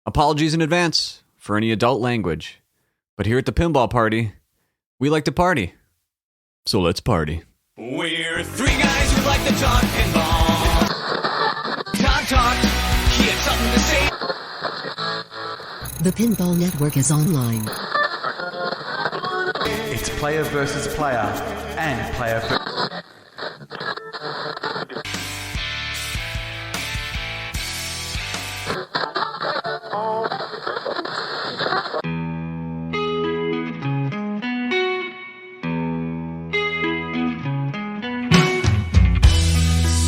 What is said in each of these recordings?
Apologies in advance for any adult language, but here at the Pinball Party, we like to party. So let's party. We're three guys who like to talk pinball. Talk, he had something to say. The Pinball Network is online. It's player versus player and player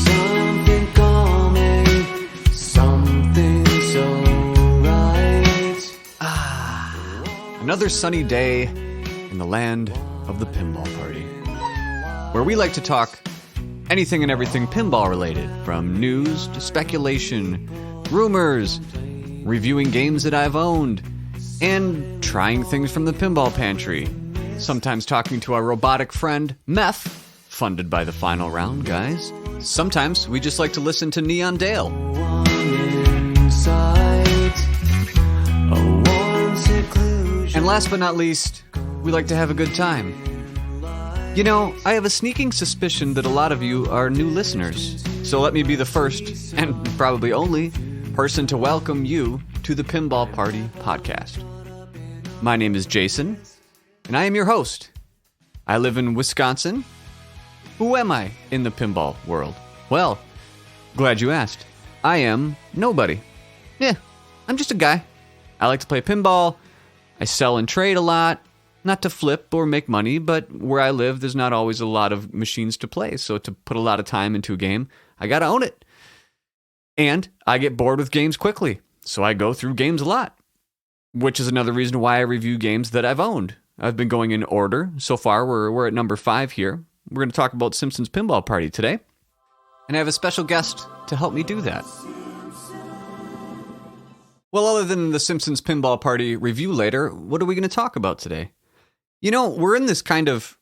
Something calming, something so right. Another sunny day in the land of the Pinball Party, where we like to talk anything and everything pinball related, from news to speculation, rumors, reviewing games that I've owned, and trying things from the pinball pantry. Sometimes talking to our robotic friend, Meth, funded by the final round, guys. Sometimes we just like to listen to Neon Dale. And last but not least, we like to have a good time. You know, I have a sneaking suspicion that a lot of you are new listeners, so let me be the first, and probably only, person to welcome you to the Pinball Party podcast. My name is Jason, and I am your host. I live in Wisconsin. Who am I in the pinball world? Well, glad you asked. I am nobody. Yeah, I'm just a guy. I like to play pinball. I sell and trade a lot. Not to flip or make money, but where I live, there's not always a lot of machines to play. So to put a lot of time into a game, I gotta own it. And I get bored with games quickly, so I go through games a lot. Which is another reason why I review games that I've owned. I've been going in order. So far, we're at number 5 here. We're going to talk about Simpsons Pinball Party today. And I have a special guest to help me do that. Well, other than the Simpsons Pinball Party review later, what are we going to talk about today? You know, we're in this kind of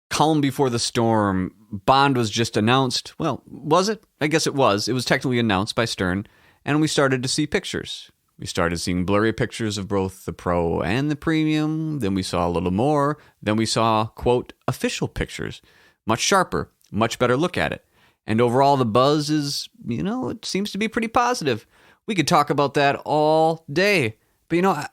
calm before the storm. Bond was just announced. Well, was it? I guess it was. It was technically announced by Stern, and we started to see pictures. We started seeing blurry pictures of both the Pro and the Premium. Then we saw a little more. Then we saw, quote, official pictures. Much sharper, much better look at it. And overall, the buzz is, it seems to be pretty positive. We could talk about that all day. But,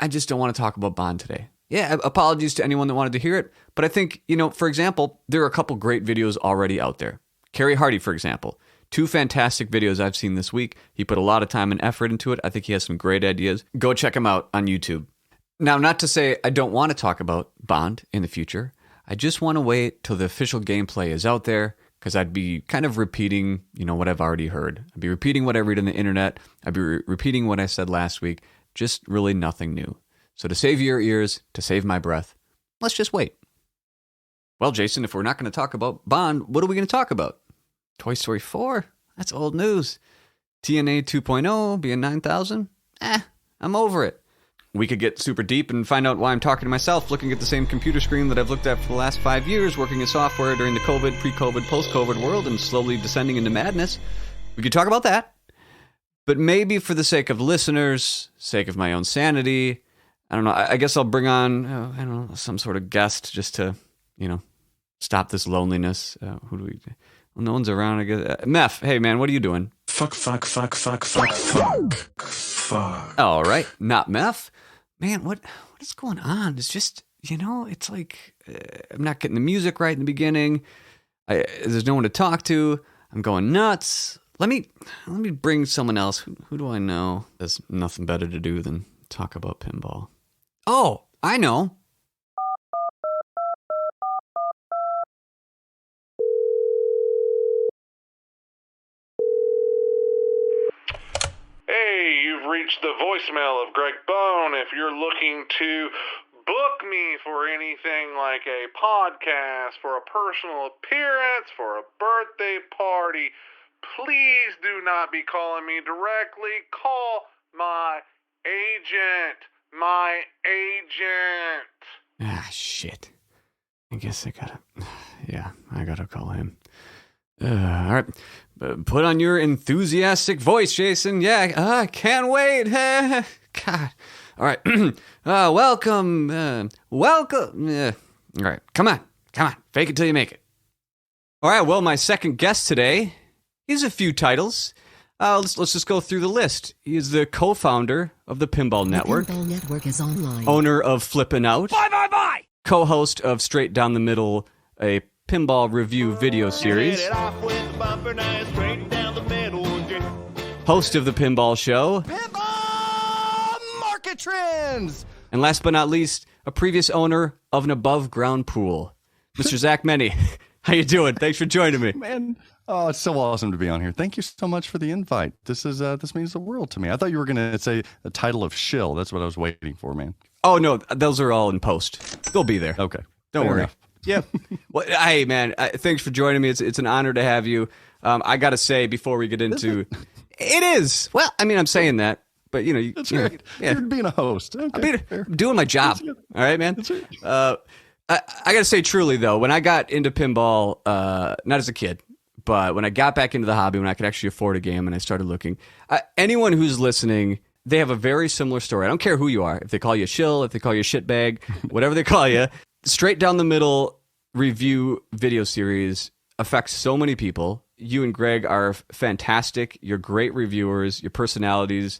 I just don't want to talk about Bond today. Yeah, apologies to anyone that wanted to hear it. But I think, for example, there are a couple great videos already out there. Kerry Hardy, for example. 2 fantastic videos I've seen this week. He put a lot of time and effort into it. I think he has some great ideas. Go check him out on YouTube. Now, not to say I don't want to talk about Bond in the future. I just want to wait till the official gameplay is out there, because I'd be kind of repeating, what I've already heard. I'd be repeating what I read on the internet. I'd be repeating what I said last week. Just really nothing new. So to save your ears, to save my breath, let's just wait. Well, Jason, if we're not going to talk about Bond, what are we going to talk about? Toy Story 4? That's old news. TNA 2.0 being 9,000? I'm over it. We could get super deep and find out why I'm talking to myself, looking at the same computer screen that I've looked at for the last 5 years, working in software during the COVID, pre-COVID, post-COVID world, and slowly descending into madness. We could talk about that. But maybe for the sake of listeners, sake of my own sanity, I don't know, I guess I'll bring on, some sort of guest just to, stop this loneliness. Who do we... Well, no one's around, I guess. Meth, hey man, what are you doing? Fuck. All right, not Meth. Man, what is going on? It's just, it's like I'm not getting the music right in the beginning. There's no one to talk to. I'm going nuts. Let me bring someone else. Who do I know? There's nothing better to do than talk about pinball. Oh, I know. Hey, you've reached the voicemail of Greg Bone. If you're looking to book me for anything like a podcast, for a personal appearance, for a birthday party, please do not be calling me directly. Call my agent. My agent. Ah, shit. I guess I gotta call him. All right. Put on your enthusiastic voice, Jason. Yeah, I can't wait. God. All right. Welcome. Welcome. All right. Come on. Fake it till you make it. All right. Well, my second guest today, he has a few titles. Let's just go through the list. He is the co-founder of the Pinball Network. The Pinball Network is online. Owner of Flippin' Out. Bye. Co-host of Straight Down the Middle, a pinball review video series. Host of the Pinball Show. Pinball market trends. And last but not least, a previous owner of an above-ground pool. Mr. Zach Meny. How you doing? Thanks for joining me. Man, oh, it's so awesome to be on here. Thank you so much for the invite. This means the world to me. I thought you were going to say the title of shill. That's what I was waiting for, man. Oh, no, those are all in post. They'll be there. Okay. Don't Fair worry. enough. Yeah. Well, hey, man, thanks for joining me. It's an honor to have you. I got to say, before we get into... It is. Well, I mean, I'm saying that, but, you know... That's right. Yeah. You're being a host. Okay, I'm doing my job. All right, man? That's right. I got to say, truly, though, when I got into pinball, not as a kid, but when I got back into the hobby, when I could actually afford a game and I started looking, anyone who's listening, they have a very similar story. I don't care who you are. If they call you a shill, if they call you a shitbag, whatever they call you, Straight Down the Middle review video series affects so many people. You and Greg are fantastic. You're great reviewers. Your personalities,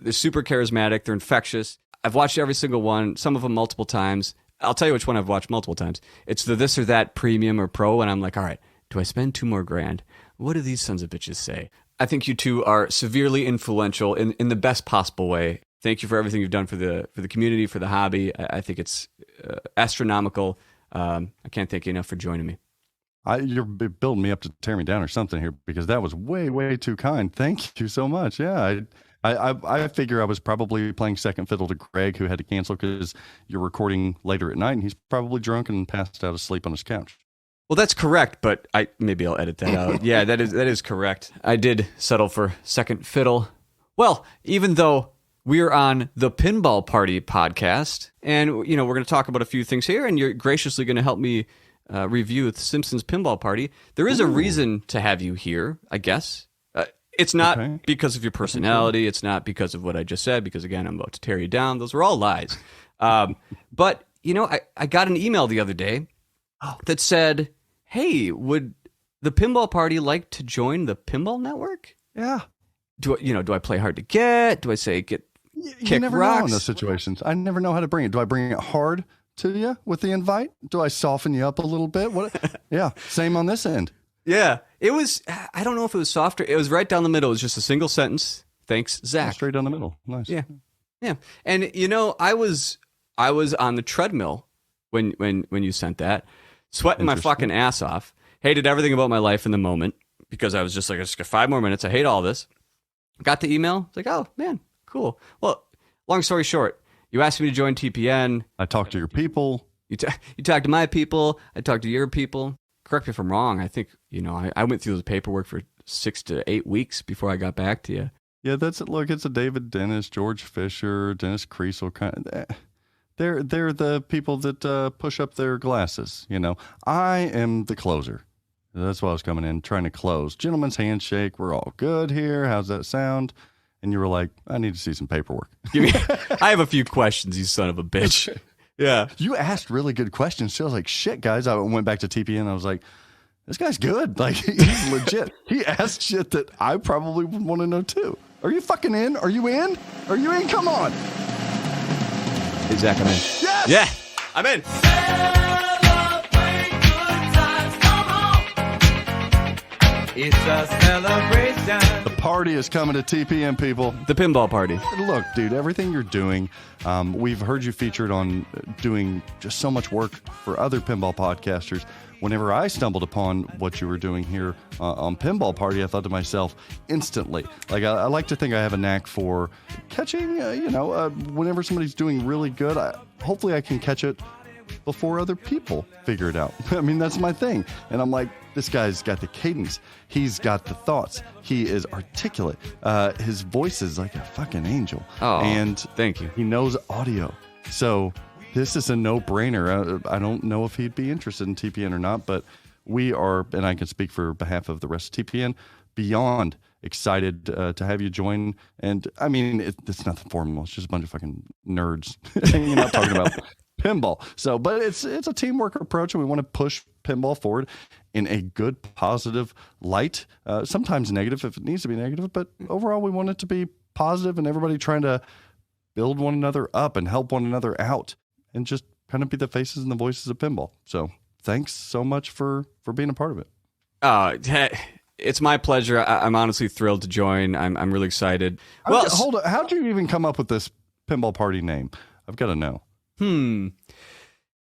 they're super charismatic. They're infectious. I've watched every single one, some of them multiple times. I'll tell you which one I've watched multiple times. It's the This or That Premium or Pro, and I'm like, all right, do I spend $2 more grand? What do these sons of bitches say? I think you two are severely influential in the best possible way. Thank you for everything you've done for the community, for the hobby. I think it's astronomical. I can't thank you enough for joining me. You're building me up to tear me down or something here, because that was way, way too kind. Thank you so much. Yeah, I figure I was probably playing second fiddle to Greg, who had to cancel because you're recording later at night, and he's probably drunk and passed out asleep on his couch. Well, that's correct, but maybe I'll edit that out. Yeah, that is correct. I did settle for second fiddle. Well, even though we're on the Pinball Party podcast, and you know we're going to talk about a few things here, and you're graciously going to help me review the Simpsons Pinball Party. There is a reason to have you here, I guess. It's not because of your personality. It's not because of what I just said, because, again, I'm about to tear you down. Those were all lies. But, you know, I got an email the other day that said, hey, would the Pinball Party like to join the Pinball Network? Yeah. Do I play hard to get? Do I say kick You never rocks? know in those situations. I never know how to bring it. Do I bring it hard to you with the invite? Do I soften you up a little bit? What? Yeah, same on this end. Yeah, it was, I don't know if it was softer. It was right down the middle. It was just a single sentence. Thanks, Zach. Straight down the middle. Nice. Yeah. Yeah. And, you know, I was on the treadmill when you sent that, sweating my fucking ass off. Hated everything about my life in the moment because I was just like, I just got 5 more minutes. I hate all this. Got the email. It's like, oh, man, cool. Well, long story short, you asked me to join TPN. I talked to your people. You talked to my people. I talked to your people. Correct me if I'm wrong. I think, you know, I went through the paperwork for 6 to 8 weeks before I got back to you. Yeah, that's it. Look, it's a David Dennis, George Fisher, Dennis Creasel kind of. They're the people that push up their glasses. You know, I am the closer. That's why I was coming in, trying to close. Gentleman's handshake. We're all good here. How's that sound? And you were like, I need to see some paperwork. I have a few questions, you son of a bitch. Yeah. You asked really good questions. So I was like, shit, guys. I went back to TPN and I was like, this guy's good. Like, he's legit. He asked shit that I probably would want to know too. Are you fucking in? Are you in? Are you in? Come on. Hey, Zach, I'm in. Yes! Yeah, I'm in. Celebrate good times, come on. It's a celebration. The party is coming to TPN, people. The Pinball Party. Look, dude, everything you're doing, we've heard you featured on doing just so much work for other pinball podcasters. Whenever I stumbled upon what you were doing here on Pinball Party, I thought to myself instantly, like I like to think I have a knack for catching, whenever somebody's doing really good, hopefully I can catch it before other people figure it out. I mean, that's my thing. And I'm like, this guy's got the cadence. He's got the thoughts. He is articulate. His voice is like a fucking angel. Oh, and thank you. He knows audio. So this is a no-brainer. I don't know if he'd be interested in TPN or not, but we are, and I can speak for behalf of the rest of TPN, beyond excited to have you join. And I mean, it's nothing formal. It's just a bunch of fucking nerds hanging out talking about pinball. So, but it's a teamwork approach, and we want to push pinball forward in a good, positive light. Sometimes negative if it needs to be negative, but overall we want it to be positive, and everybody trying to build one another up and help one another out, and just kind of be the faces and the voices of pinball. So, thanks so much for being a part of it. It's my pleasure. I'm honestly thrilled to join. I'm really excited. Well, hold on. How'd you even come up with this pinball party name? I've got to know.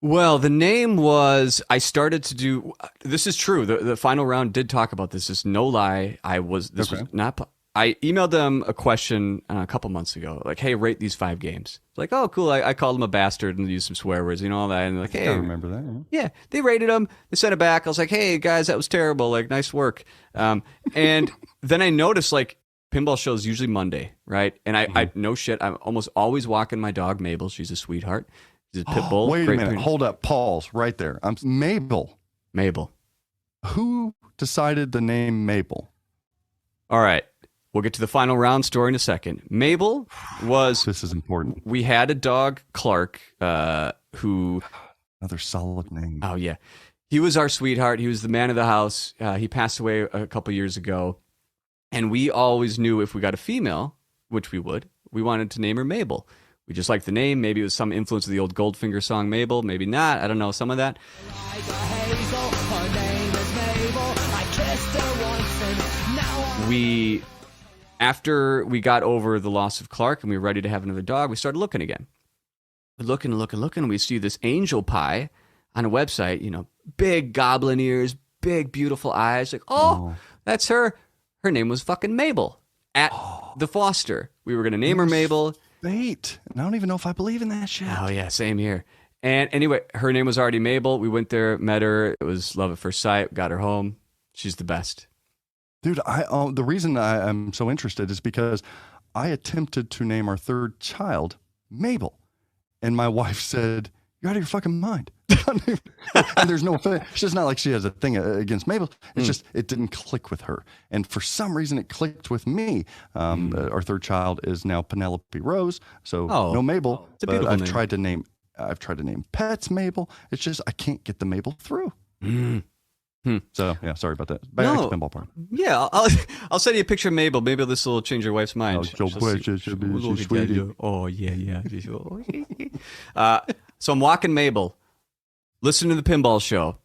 Well, the name was, I started to do, this is true. The final round did talk about this. It's no lie. Was not, I emailed them a question a couple months ago, like, hey, rate these 5 games. It's like, oh, cool. I called them a bastard and used some swear words, all that. And like, hey, I remember that. Yeah, they rated them. They sent it back. I was like, hey, guys, that was terrible. Like, nice work. And then I noticed, like, pinball shows usually Monday, right? And I no shit, I'm almost always walking my dog, Mabel. She's a sweetheart. She's a pit bull. Wait a minute. Hold up. Pause right there. Mabel. Who decided the name Mabel? All right. We'll get to the final round story in a second. Mabel was... This is important. We had a dog, Clark, who... Another solid name. Oh, yeah. He was our sweetheart. He was the man of the house. He passed away a couple years ago. And we always knew if we got a female, which we would, we wanted to name her Mabel. We just liked the name. Maybe it was some influence of the old Goldfinger song, Mabel. Maybe not. I don't know. Some of that. After we got over the loss of Clark and we were ready to have another dog, we started looking again. We're looking. We see this angel pie on a website, big goblin ears, big, beautiful eyes. Like, oh, that's her. Her name was fucking Mabel at the Foster. We were going to name her Mabel. Fate. And I don't even know if I believe in that shit. Oh, yeah, same here. And anyway, her name was already Mabel. We went there, met her. It was love at first sight. Got her home. She's the best. Dude, the reason I'm so interested is because I attempted to name our third child Mabel. And my wife said, you're out of your fucking mind. And there's no, it's just not like she has a thing against Mabel. It's just, it didn't click with her. And for some reason it clicked with me. Our third child is now Penelope Rose. So no Mabel, but I've tried to name pets Mabel. It's just, I can't get the Mabel through. So yeah, sorry about that. Back to Pinball Party. Yeah, I'll send you a picture of Mabel. Maybe this will change your wife's mind. Oh yeah. So I'm walking Mabel, listening to the pinball show.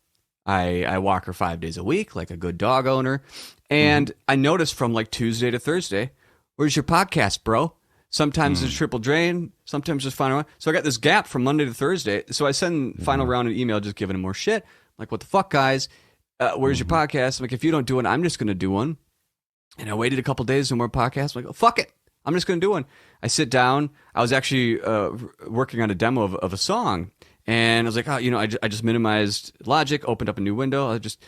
I walk her 5 days a week, like a good dog owner. And I noticed from like Tuesday to Thursday, where's your podcast, bro? Sometimes it's Triple Drain, sometimes it's Final Round. So I got this gap from Monday to Thursday. So I send Final Round an email just giving him more shit. I'm like, what the fuck, guys? Where's your podcast? I'm like, if you don't do one, I'm just going to do one. And I waited a couple days and more podcasts. I'm like, oh, fuck it. I'm just going to do one. I sit down. I was actually working on a demo of a song. And I was like, I just minimized Logic, opened up a new window. I just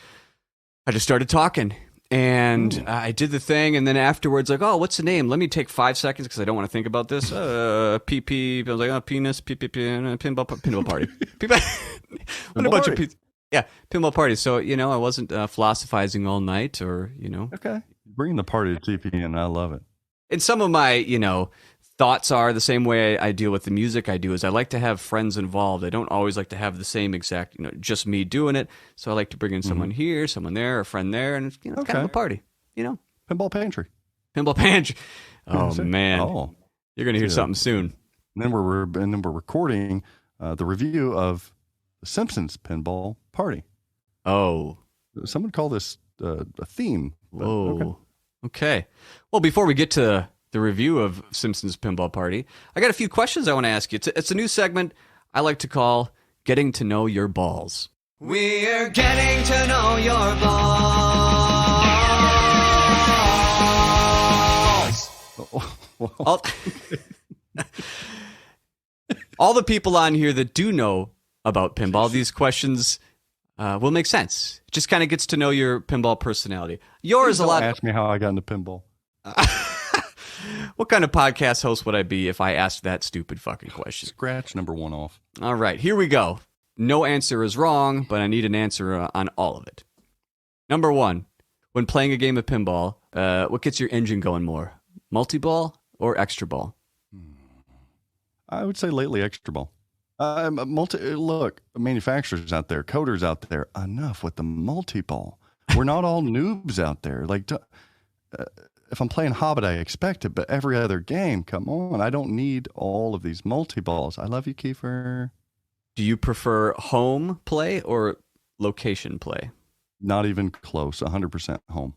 started talking. And I did the thing. And then afterwards, like, oh, what's the name? Let me take 5 seconds because I don't want to think about this. PP. I was like, oh, penis, pinball party. What a bunch of people. Yeah, pinball party. So, I wasn't philosophizing all night or. Okay. Bringing the party to TPN. I love it. And some of my, thoughts are the same way I deal with the music I do is I like to have friends involved. I don't always like to have the same exact, just me doing it. So I like to bring in someone here, someone there, a friend there, and it's, it's kind of a party, Pinball Pantry. Oh, man. You're going to hear something soon. And then we're recording the review of the Simpsons Pinball Party. Oh. Some would call this a theme. Whoa. Okay. Well, before we get to the review of Simpsons Pinball Party, I got a few questions I want to ask you. It's a new segment I like to call Getting to Know Your Balls. We're getting to know your balls. All the people on here that do know about pinball, these questions will make sense. It just kind of gets to know your pinball personality. Yours a lot. Ask me how I got into pinball. What kind of podcast host would I be if I asked that stupid fucking question? Scratch number 1 off. All right, here we go. No answer is wrong, but I need an answer on all of it. Number 1, When playing a game of pinball, what gets your engine going more? Multi-ball or extra ball? I would say lately extra ball. Look, manufacturers out there, coders out there, enough with the multi-ball. We're not all noobs out there. Like, if I'm playing Hobbit, I expect it, but every other game, come on. I don't need all of these multi-balls. I love you, Kiefer. Do you prefer home play or location play? Not even close, 100% home.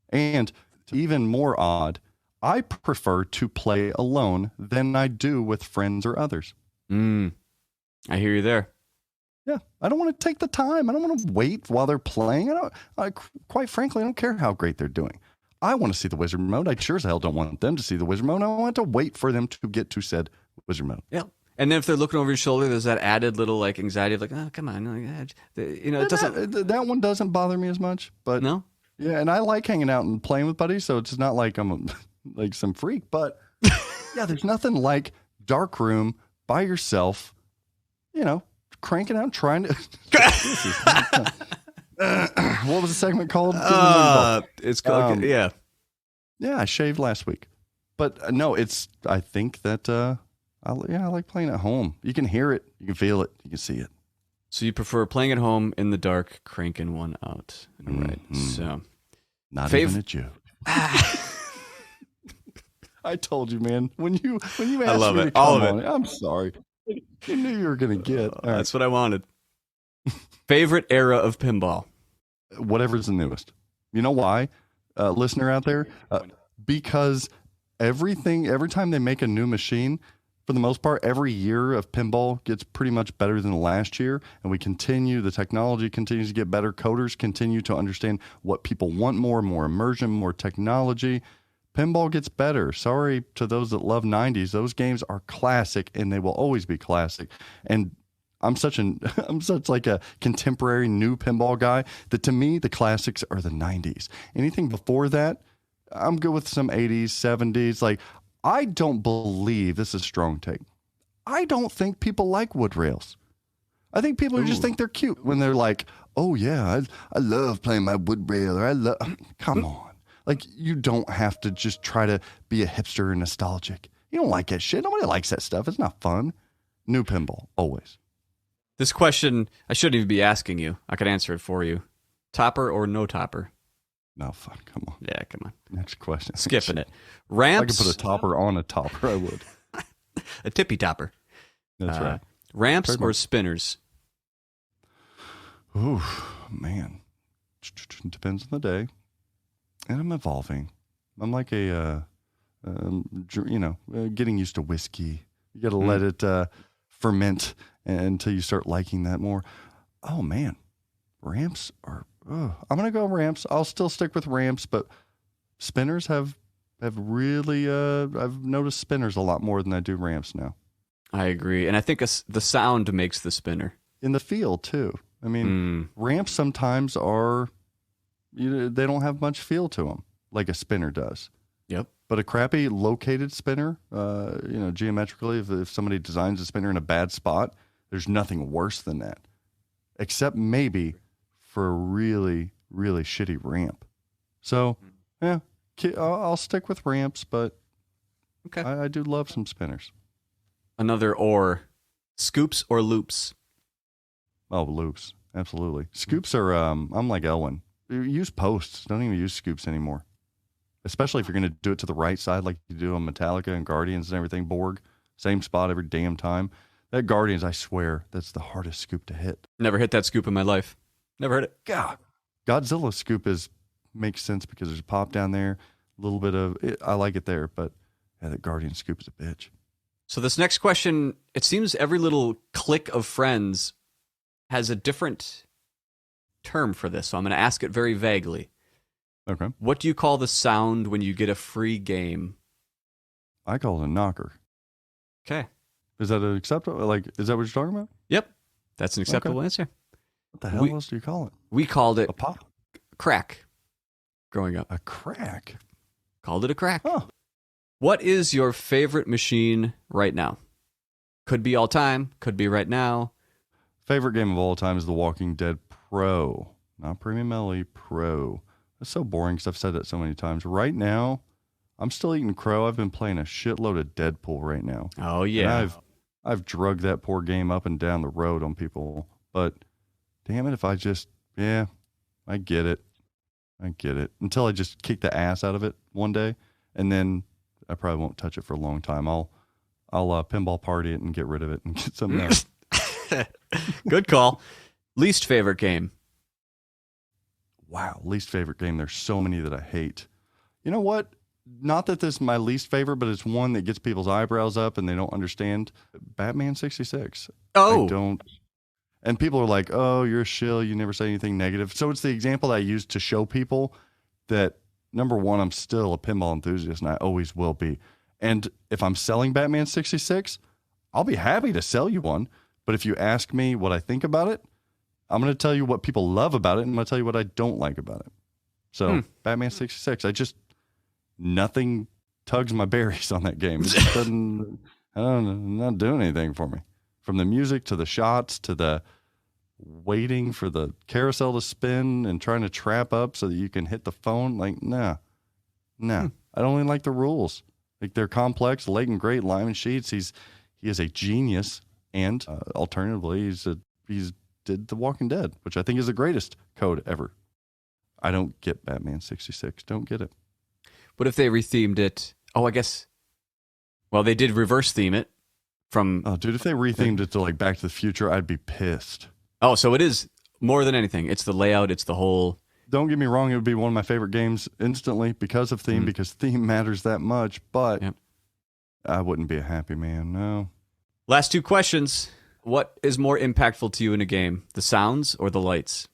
And even more odd, I prefer to play alone than I do with friends or others. I hear you there. Yeah, I don't want to take the time. I don't want to wait while they're playing. Quite frankly, I don't care how great they're doing. I want to see the wizard mode. I sure as hell don't want them to see the wizard mode. I want to wait for them to get to said wizard mode. Yeah. And then if they're looking over your shoulder, there's that added little like anxiety of like, oh, come on. It doesn't. That one doesn't bother me as much. But no? Yeah, and I like hanging out and playing with buddies, so it's not like I'm like some freak. But yeah, there's nothing like dark room by yourself, cranking out, trying to. What was the segment called? It's called, yeah. Yeah, I shaved last week. But no, I think that, I like playing at home. You can hear it, you can feel it, you can see it. So you prefer playing at home in the dark, cranking one out. Right. So. Not even a joke. I told you, man. When you asked me to come on, I'm sorry. You knew you were going to get. That's what I wanted. Favorite era of pinball? Whatever's the newest. You know why, listener out there? Because every time they make a new machine, for the most part, every year of pinball gets pretty much better than the last year. And the technology continues to get better. Coders continue to understand what people want more immersion, more technology. Pinball gets better. Sorry to those that love 90s. Those games are classic and they will always be classic. And I'm such like a contemporary new pinball guy that to me, the classics are the 90s. Anything before that, I'm good with some 80s, 70s. Like, I don't believe, this is a strong take, I don't think people like wood rails. I think people just think they're cute when they're like, oh yeah, I love playing my wood rail, or come on. Like, you don't have to just try to be a hipster and nostalgic. You don't like that shit. Nobody likes that stuff. It's not fun. New pinball, always. This question, I shouldn't even be asking you. I could answer it for you. Topper or no topper? No, fuck, come on. Yeah, come on. Next question. Skipping it. Ramps? If I could put a topper on a topper, I would. A tippy topper. That's right. Ramps or spinners? Ooh, man. Depends on the day. And I'm evolving. I'm like getting used to whiskey. You got to let it ferment until you start liking that more. Oh, man. Ramps are... I'm going to go ramps. I'll still stick with ramps, but spinners have really... I've noticed spinners a lot more than I do ramps now. I agree. And I think the sound makes the spinner. In the feel, too. I mean, ramps sometimes are... they don't have much feel to them, like a spinner does. Yep. But a crappy located spinner, geometrically, if somebody designs a spinner in a bad spot, there's nothing worse than that. Except maybe for a really, really shitty ramp. So, yeah, I'll stick with ramps, but okay. I do love some spinners. Another or, scoops or loops? Oh, loops. Absolutely. Scoops are, I'm like Elwin. Use posts. Don't even use scoops anymore. Especially if you're going to do it to the right side like you do on Metallica and Guardians and everything. Borg, same spot every damn time. That Guardians, I swear, that's the hardest scoop to hit. Never hit that scoop in my life. Never hit it. God. Godzilla scoop makes sense because there's a pop down there. A little bit of it. I like it there, but yeah, that Guardian scoop is a bitch. So this next question, it seems every little clique of friends has a different term for this, so I'm going to ask it very vaguely. Okay. What do you call the sound when you get a free game? I call it a knocker. Okay. Is that acceptable? Like, is that what you're talking about? Yep. That's an acceptable answer. What the hell else do you call it? We called it a pop. Crack growing up. A crack? Called it a crack. Oh. What is your favorite machine right now? Could be all time. Could be right now. Favorite game of all time is The Walking Dead Pro. Not Premium LE, Pro. It's so boring because I've said that so many times. Right now, I'm still eating crow. I've been playing a shitload of Deadpool right now. Oh, yeah. And I've drugged that poor game up and down the road on people. But damn it, if I just, I get it. Until I just kick the ass out of it one day, and then I probably won't touch it for a long time. I'll pinball party it and get rid of it and get something else. Good call. Least favorite game? Wow, least favorite game. There's so many that I hate. You know what? Not that this is my least favorite, but it's one that gets people's eyebrows up and they don't understand. Batman 66. Oh. I don't. And people are like, oh, you're a shill. You never say anything negative. So it's the example that I use to show people that, number one, I'm still a pinball enthusiast and I always will be. And if I'm selling Batman 66, I'll be happy to sell you one. But if you ask me what I think about it, I'm going to tell you what people love about it, and I'm going to tell you what I don't like about it. So, Batman 66, nothing tugs my berries on that game. It just doesn't, I don't know, not doing anything for me. From the music to the shots to the waiting for the carousel to spin and trying to trap up so that you can hit the phone. Like, nah. I don't even like the rules. Like, they're complex. Leighton Great, Lyman Sheets, he is a genius. And alternatively, he's did The Walking Dead, which I think is the greatest code ever. I don't get Batman 66. Don't get it. What if they rethemed it? Oh, I guess. Well, they did reverse theme it from. Oh, dude, if they rethemed it to like Back to the Future, I'd be pissed. Oh, so it is more than anything. It's the layout. It's the whole. Don't get me wrong. It would be one of my favorite games instantly because of theme, because theme matters that much. But I wouldn't be a happy man. No. Last two questions. What is more impactful to you in a game, the sounds or the lights?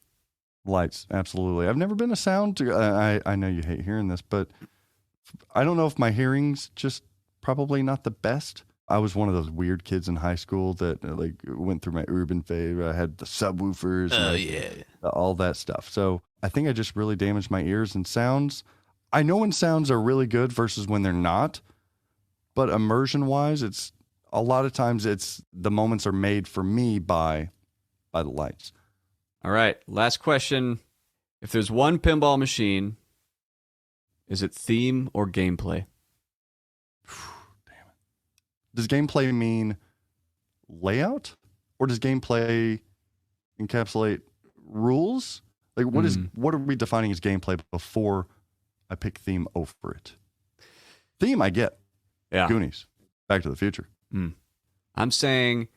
Lights, absolutely. I've never been a sound. I know you hate hearing this, but I don't know if my hearing's just probably not the best. I was one of those weird kids in high school that like went through my urban phase. I had the subwoofers, all that stuff. So I think I just really damaged my ears and sounds. I know when sounds are really good versus when they're not, but immersion-wise, it's a lot of times the moments are made for me by the lights. All right, last question. If there's one pinball machine, is it theme or gameplay? Damn it. Does gameplay mean layout? Or does gameplay encapsulate rules? Like what are we defining as gameplay before I pick theme over it? Theme I get. Yeah. Goonies. Back to the Future. I'm saying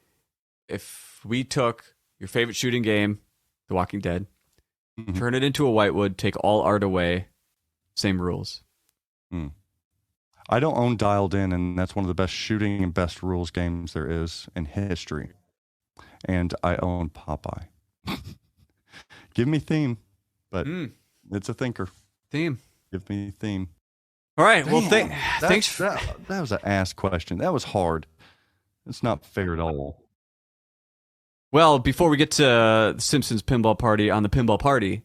if we took your favorite shooting game, The Walking Dead, turn it into a whitewood, take all art away, same rules. I don't own Dialed In, and that's one of the best shooting and best rules games there is in history. And I own Popeye. Give me theme, but it's a thinker. Theme. Give me theme. All right. Damn, Well, thanks. That was an ass question. That was hard. It's not fair at all. Well, before we get to the Simpsons Pinball Party on the Pinball Party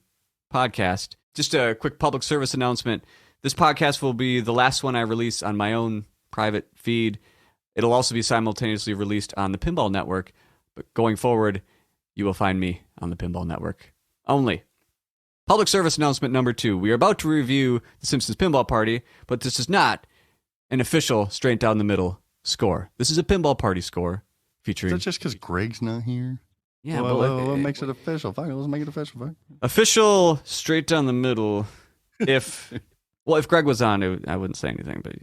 podcast, just a quick public service announcement. This podcast will be the last one I release on my own private feed. It'll also be simultaneously released on the Pinball Network, but going forward, you will find me on the Pinball Network only. Public service announcement number 2. We are about to review the Simpsons Pinball Party, but this is not an official straight down the middle score. This is a Pinball Party score featuring. Is that just because Greg's not here? Yeah, what makes it official? Fuck it, let's make it official. Fuck. Official straight down the middle. If Greg was on, I wouldn't say anything, but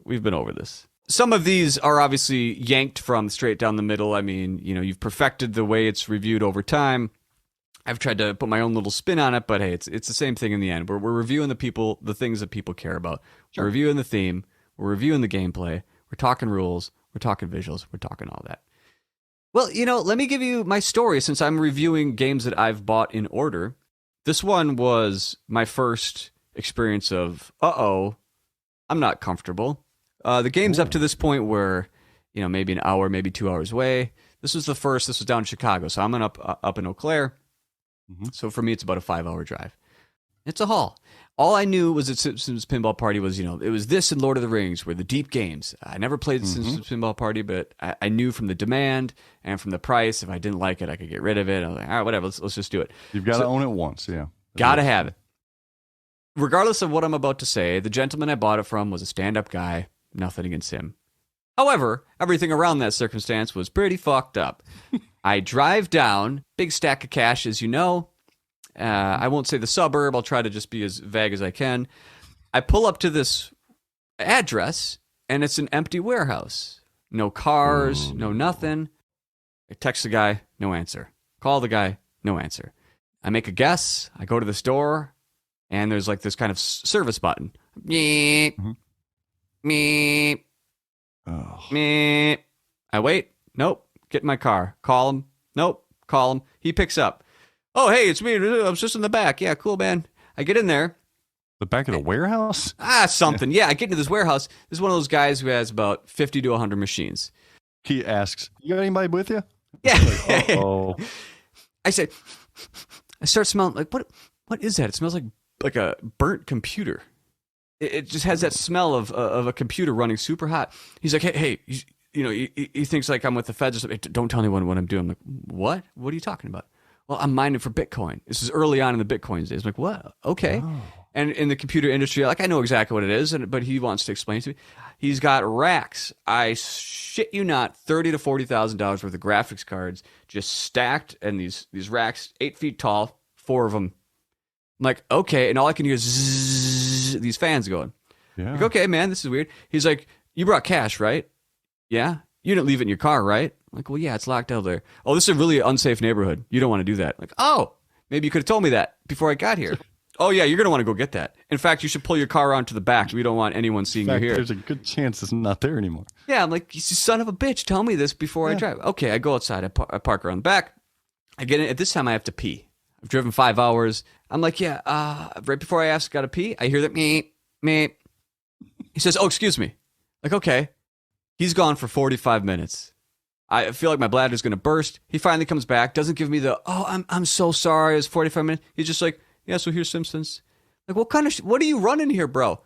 we've been over this. Some of these are obviously yanked from straight down the middle. I mean, you've perfected the way it's reviewed over time. I've tried to put my own little spin on it, but hey, it's the same thing in the end. We're reviewing the things that people care about. Sure. We're reviewing the theme. We're reviewing the gameplay. We're talking rules. We're talking visuals. We're talking all that. Well, let me give you my story since I'm reviewing games that I've bought in order. This one was my first experience of, I'm not comfortable. The games up to this point were, maybe an hour, maybe 2 hours away. This was down in Chicago, so I'm up in Eau Claire. So for me, it's about a 5-hour drive. It's a haul. All I knew was that Simpsons Pinball Party was, it was this and Lord of the Rings were the deep games. I never played the Simpsons Pinball Party, but I knew from the demand and from the price, if I didn't like it, I could get rid of it. I was like, all right, whatever, let's just do it. You've got to own it once, yeah. Got to have it. regardless of what I'm about to say, the gentleman I bought it from was a stand-up guy. Nothing against him. However, everything around that circumstance was pretty fucked up. I drive down, big stack of cash, as you know. I won't say the suburb. I'll try to just be as vague as I can. I pull up to this address, and it's an empty warehouse. No cars, no nothing. I text the guy, no answer. Call the guy, no answer. I make a guess. I go to the store, and there's like this kind of service button. Meep, meep, meep. I wait. Nope. Get in my car. Call him. Nope. Call him. He picks up. Oh, hey, it's me. I was just in the back. Yeah, cool, man. I get in there. The back of the warehouse? Something. Yeah, I get into this warehouse. This is one of those guys who has about 50 to 100 machines. He asks, you got anybody with you? Yeah. Like, uh-oh. I say, I start smelling like, what is that? It smells like a burnt computer. It just has that smell of a computer running super hot. He's like, hey, he thinks like I'm with the feds or something. Hey, don't tell anyone what I'm doing. I'm like, what? What are you talking about? Well, I'm mining for Bitcoin. This is early on in the Bitcoin days. I'm like, what? Okay. Oh. And in the computer industry, like I know exactly what it is, but he wants to explain to me. He's got racks. I shit you not, $30,000 to $40,000 worth of graphics cards just stacked, and these racks 8 feet tall, 4 of them. I'm like, okay, and all I can hear is zzz, these fans going. Yeah. Like, okay, man, this is weird. He's like, you brought cash, right? Yeah. You didn't leave it in your car, right? I'm like, well, yeah, it's locked out there. Oh, this is a really unsafe neighborhood. You don't want to do that. I'm like, oh, maybe you could have told me that before I got here. Oh, yeah, you're going to want to go get that. In fact, you should pull your car around to the back. We don't want anyone seeing you here. There's a good chance it's not there anymore. Yeah, I'm like, you son of a bitch, tell me this before I drive. Okay, I go outside. I park around the back. I get in. At this time, I have to pee. I've driven 5 hours. I'm like, yeah, right before I ask, got to pee, I hear that meep, meep. He says, oh, excuse me. Like, okay. He's gone for 45 minutes. I feel like my bladder's going to burst. He finally comes back, doesn't give me the, oh, I'm so sorry. It was 45 minutes. He's just like, yeah, so here's Simpsons. Like, what are you running here, bro?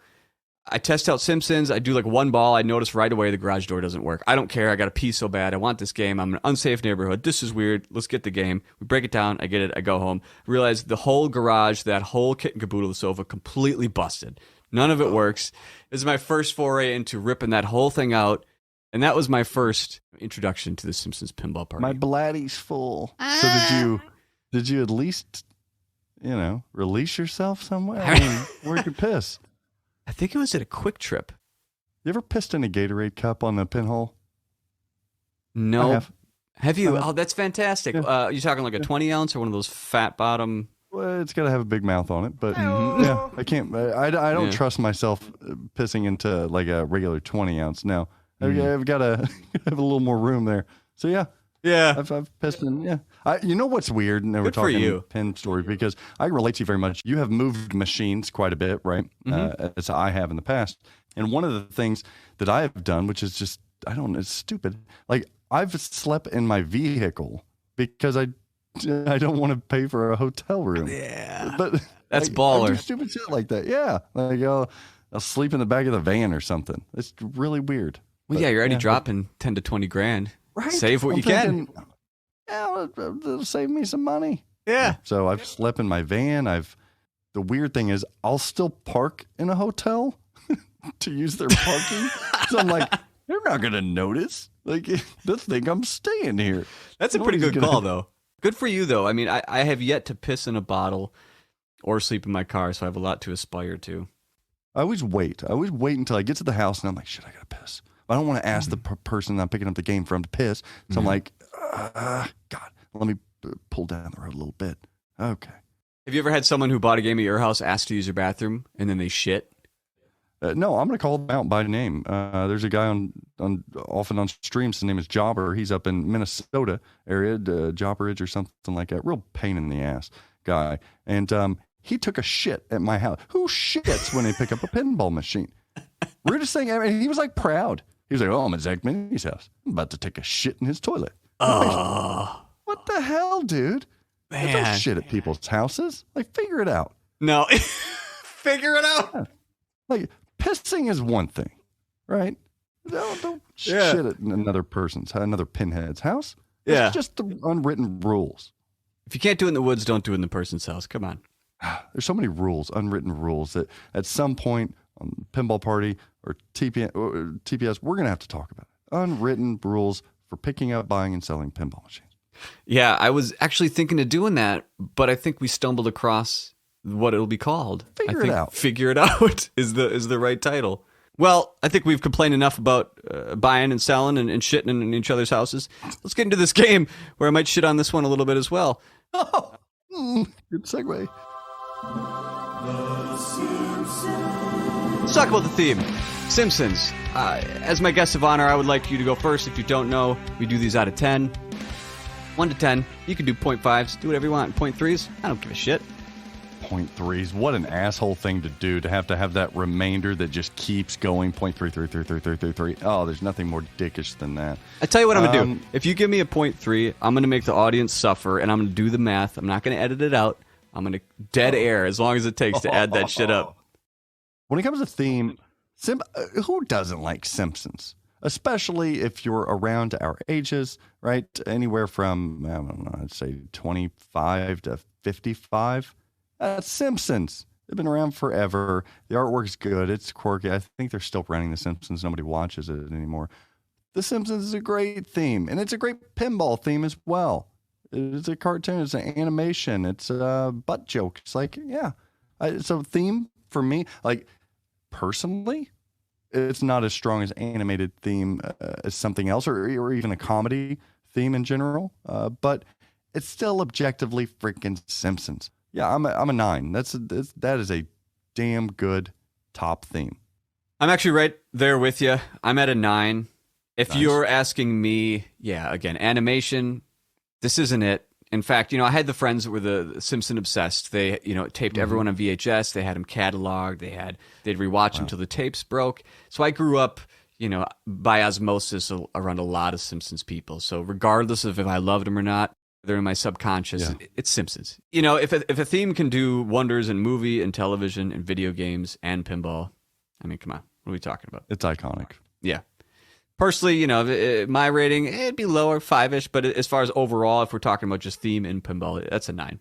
I test out Simpsons. I do like one ball. I notice right away the garage door doesn't work. I don't care. I got to pee so bad. I want this game. I'm in an unsafe neighborhood. This is weird. Let's get the game. We break it down. I get it. I go home. Realize the whole garage, that whole kit and caboodle of the sofa, completely busted. None of it works. This is my first foray into ripping that whole thing out. And that was my first introduction to the Simpsons Pinball Party. My bladdy's full. So did you at least, release yourself somewhere? I mean, where'd you piss? I think it was at a Quick Trip. You ever pissed in a Gatorade cup on the pinhole? No. Have you? Oh, that's fantastic. Yeah. You talking like a 20 ounce or one of those fat bottom? Well, it's got to have a big mouth on it, but yeah, I can't. I don't trust myself pissing into like a regular 20 ounce. No, I've got to have a little more room there. So yeah. I've pissed in. Yeah, you know what's weird? And we're talking pin story because I relate to you very much. You have moved machines quite a bit, right? As I have in the past. And one of the things that I have done, which is just it's stupid. Like I've slept in my vehicle because I don't want to pay for a hotel room. Yeah, but that's baller. I do stupid shit like that. Yeah, like I'll sleep in the back of the van or something. It's really weird. Well, yeah, you're already dropping 10 to 20 grand. Right. Save what you can. Yeah, it'll save me some money. Yeah. So I've slept in my van. The weird thing is I'll still park in a hotel to use their parking. So I'm like, they're not going to notice. Like, they'll think I'm staying here. That's a pretty good call, though. Good for you, though. I mean, I have yet to piss in a bottle or sleep in my car, so I have a lot to aspire to. I always wait. Until I get to the house, and I'm like, shit, I got to piss. I don't want to ask the person I'm picking up the game from to piss. So I'm like, God, let me pull down the road a little bit. Okay. Have you ever had someone who bought a game at your house ask to use your bathroom and then they shit? No, I'm going to call them out by name. There's a guy often on streams. His name is Jobber. He's up in Minnesota area, Jobberidge or something like that. Real pain in the ass guy. And he took a shit at my house. Who shits when they pick up a pinball machine? Weirdest thing ever. He was like proud. He was like, oh, I'm at Zach Meny's house. I'm about to take a shit in his toilet. Oh. What the hell, dude? Man. Don't shit at people's houses. Like, figure it out. No. Figure it out. Yeah. Like, pissing is one thing, right? Don't shit at another pinhead's house. It's just the unwritten rules. If you can't do it in the woods, don't do it in the person's house. Come on. There's so many rules, unwritten rules, that at some point on Pinball Party or TPS, we're going to have to talk about it. Unwritten rules for picking up, buying, and selling pinball machines. Yeah, I was actually thinking of doing that, but I think we stumbled across what it'll be called. Figure it out. Figure it out is the right title. Well, I think we've complained enough about buying and selling and shitting in each other's houses. Let's get into this game where I might shit on this one a little bit as well. Oh, good segue. Let's talk about the theme. Simpsons. As my guest of honor, I would like you to go first. If you don't know, we do these out of 10. 1 to 10. You can do 0.5s. Do whatever you want. 0.3s. I don't give a shit. 0.3s. What an asshole thing to do, to have that remainder that just keeps going. 0.3333333. Oh, there's nothing more dickish than that. I tell you what I'm going to do. If you give me a 0.3, I'm going to make the audience suffer, and I'm going to do the math. I'm not going to edit it out. I'm going to dead air as long as it takes to add that shit up. When it comes to theme, who doesn't like Simpsons? Especially if you're around our ages, right? Anywhere from, I don't know, I'd say 25 to 55. Simpsons. They've been around forever. The artwork's good. It's quirky. I think they're still running The Simpsons. Nobody watches it anymore. The Simpsons is a great theme, and it's a great pinball theme as well. It's a cartoon. It's an animation. It's a butt joke. It's like, yeah. It's a theme for me. Like, personally, it's not as strong as animated theme as something else, or even a comedy theme in general. But it's still objectively freaking Simpsons. Yeah, I'm a 9. That is a damn good top theme. I'm actually right there with you. I'm at a 9. If Nice. you're asking me, yeah, again, animation, this isn't it. In fact, I had the friends that were the Simpson obsessed. They, taped everyone on VHS. They had them cataloged. They'd rewatch them till the tapes broke. So I grew up, by osmosis around a lot of Simpsons people. So regardless of if I loved them or not, they're in my subconscious. Yeah. It's Simpsons. If a theme can do wonders in movie and television and video games and pinball, I mean, come on, what are we talking about? It's iconic. Yeah. Personally, my rating, it'd be lower, 5-ish, but as far as overall, if we're talking about just theme in pinball, that's a 9.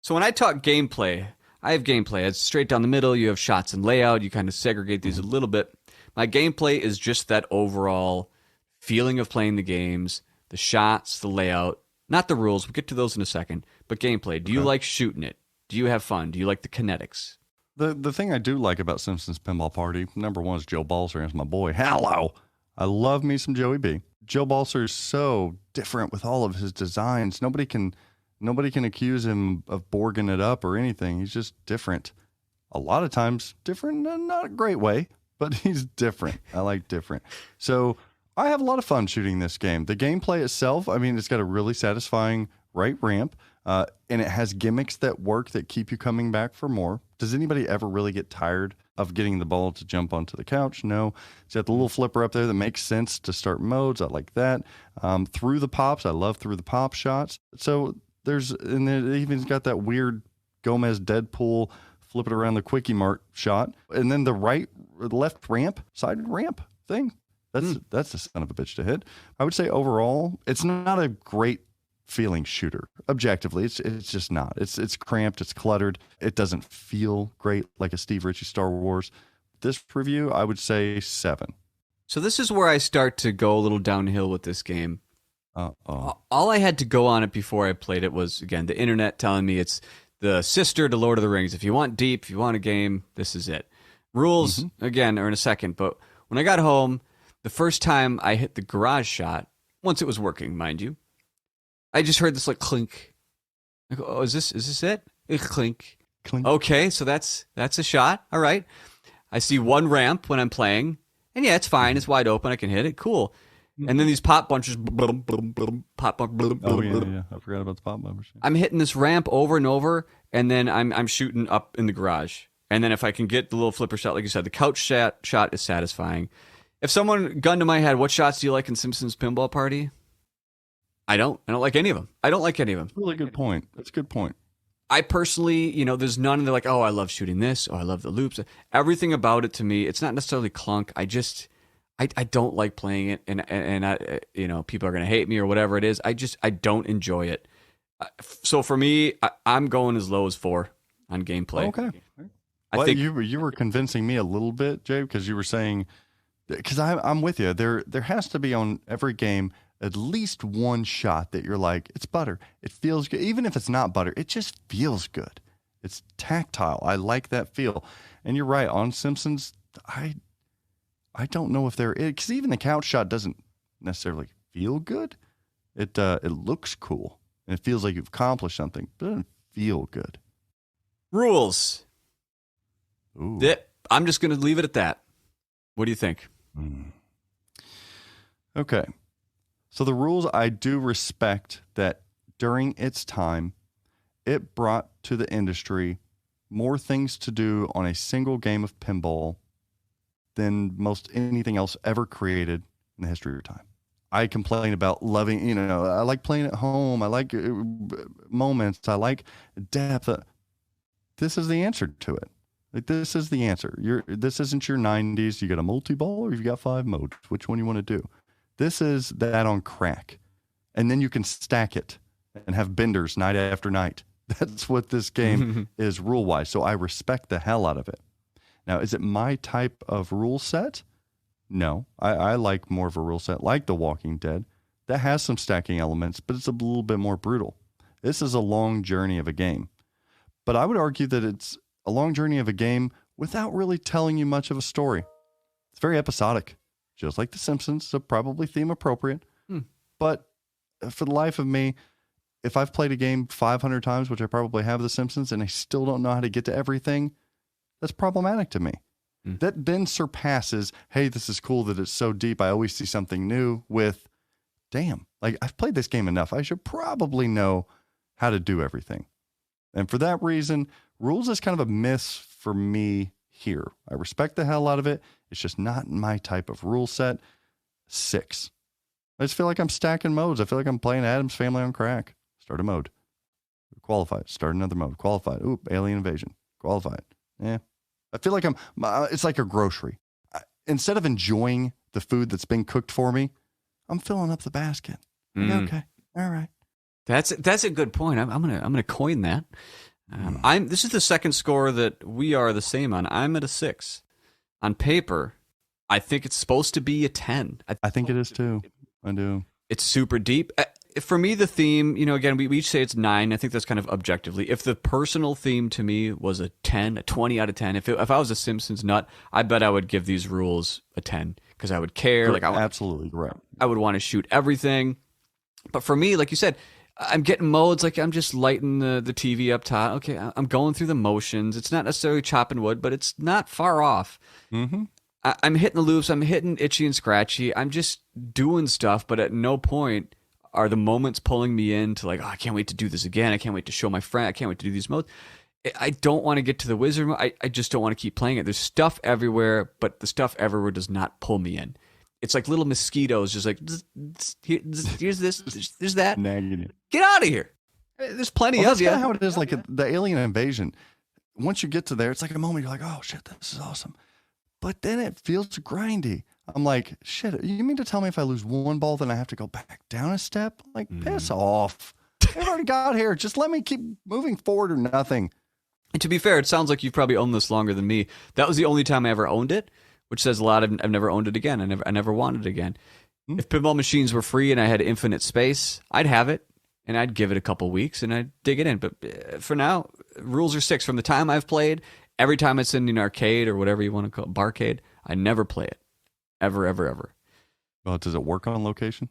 So when I talk gameplay, I have gameplay. It's straight down the middle. You have shots and layout. You kind of segregate these a little bit. My gameplay is just that overall feeling of playing the games, the shots, the layout, not the rules. We'll get to those in a second, but gameplay. Do you like shooting it? Do you have fun? Do you like the kinetics? The thing I do like about Simpsons Pinball Party, number one, is Joe Balser as my boy. Hello. I love me some Joey B. Joe Balser is so different with all of his designs. Nobody can accuse him of borging it up or anything. He's just different. A lot of times different, not a great way, but he's different. I like different. So I have a lot of fun shooting this game. The gameplay itself, I mean, it's got a really satisfying right ramp, and it has gimmicks that work that keep you coming back for more. Does anybody ever really get tired of getting the ball to jump onto the couch? No. It's got the little flipper up there that makes sense to start modes. I like that. Through the pops, I love through the pop shots. So and it even got that weird Gomez Deadpool flip it around the Quickie Mart shot. And then the left ramp, side ramp thing. That's the son of a bitch to hit. I would say overall, it's not a great feeling shooter. Objectively, it's just not. It's cramped, it's cluttered. It doesn't feel great like a Steve Ritchie Star Wars. This review, I would say 7. So this is where I start to go a little downhill with this game. Uh-oh. All I had to go on it before I played it was, again, the internet telling me it's the sister to Lord of the Rings. If you want deep, if you want a game, this is it. Rules, again, are in a second. But when I got home, the first time I hit the garage shot, once it was working, mind you, I just heard this like clink. I go, oh, is this it? Clink. Clink. Okay, so that's a shot. All right. I see one ramp when I'm playing, and yeah, it's fine. It's wide open. I can hit it. Cool. And then these pop bunches, pop bump. Oh yeah. I forgot about the pop bumpers. I'm hitting this ramp over and over, and then I'm shooting up in the garage. And then if I can get the little flipper shot, like you said, the couch shot is satisfying. If someone gun to my head, what shots do you like in Simpsons Pinball Party? I don't like any of them. I don't like any of them. Really good point. That's a good point. I personally, there's none and they're like, oh, I love shooting this. Oh, I love the loops. Everything about it to me, it's not necessarily clunk. I don't like playing it. And I, people are going to hate me or whatever it is. I don't enjoy it. So for me, I'm going as low as 4. on gameplay. Okay. I think you were convincing me a little bit, Jay, because you were saying, because I'm with you. There has to be on every game at least one shot that you're like, it's butter. It feels good. Even if it's not butter, it just feels good. It's tactile. I like that feel. And you're right. On Simpsons, I don't know if there is, because even the couch shot doesn't necessarily feel good. It looks cool. And it feels like you've accomplished something, but it doesn't feel good. rules. Ooh. I'm just going to leave it at that. What do you think? Okay. So the rules, I do respect that during its time, it brought to the industry more things to do on a single game of pinball than most anything else ever created in the history of time. I complain about loving, I like playing at home. I like moments. I like depth. This is the answer to it. Like, this is the answer. This isn't your 90s. You got a multi-ball or you've got 5 modes. Which one you want to do? This is that on crack. And then you can stack it and have benders night after night. That's what this game is rule-wise. So I respect the hell out of it. Now, is it my type of rule set? No. I like more of a rule set like The Walking Dead. That has some stacking elements, but it's a little bit more brutal. This is a long journey of a game. But I would argue that it's a long journey of a game without really telling you much of a story. It's very episodic, just like The Simpsons, so probably theme appropriate. But for the life of me, if I've played a game 500 times, which I probably have The Simpsons, and I still don't know how to get to everything, that's problematic to me. That then surpasses, hey, this is cool that it's so deep. I always see something new with, damn, like I've played this game enough. I should probably know how to do everything. And for that reason, rules is kind of a miss for me here. I respect the hell out of it. It's just not my type of rule set. 6. I just feel like I'm stacking modes. I feel like I'm playing Addams Family on crack. Start a mode. Qualified. Start another mode. Qualified. Oop, alien invasion. Qualified. Yeah. I feel like it's like a grocery. Instead of enjoying the food that's being cooked for me, I'm filling up the basket. Okay. All right. That's a good point. I'm gonna coin that. This is the second score that we are the same on. I'm at a 6. On paper, I think it's supposed to be a 10. I think it is too. I do. It's super deep. For me, the theme, again, we each say it's 9. I think that's kind of objectively. If the personal theme to me was a 10, a 20 out of 10, if I was a Simpsons nut, I bet I would give these rules a 10 because I would care. Absolutely right. I would want to shoot everything. But for me, like you said, I'm getting modes, like I'm just lighting the TV up top. Okay, I'm going through the motions. It's not necessarily chopping wood, but it's not far off. Mm-hmm. I'm hitting the loops. I'm hitting itchy and scratchy. I'm just doing stuff, but at no point are the moments pulling me into like, oh, I can't wait to do this again. I can't wait to show my friend. I can't wait to do these modes. I don't want to get to the wizard mode. I just don't want to keep playing it. There's stuff everywhere, but the stuff everywhere does not pull me in. It's like little mosquitoes, just like, here's this, there's that. Nagging you. Get out of here. There's plenty of you. That's kind of how it is, like the alien invasion. Once you get to there, it's like a moment you're like, oh, shit, this is awesome. But then it feels grindy. I'm like, shit, you mean to tell me if I lose one ball, then I have to go back down a step? Like, piss off. I've already got here. Just let me keep moving forward or nothing. And to be fair, it sounds like you've probably owned this longer than me. That was the only time I ever owned it, which says a lot. I've never owned it again. I never wanted it again. If pinball machines were free and I had infinite space, I'd have it, and I'd give it a couple weeks, and I'd dig it in. But for now, rules are 6. From the time I've played, every time it's in an arcade or whatever you want to call it, barcade, I never play it. Ever, ever, ever. Well, does it work on location?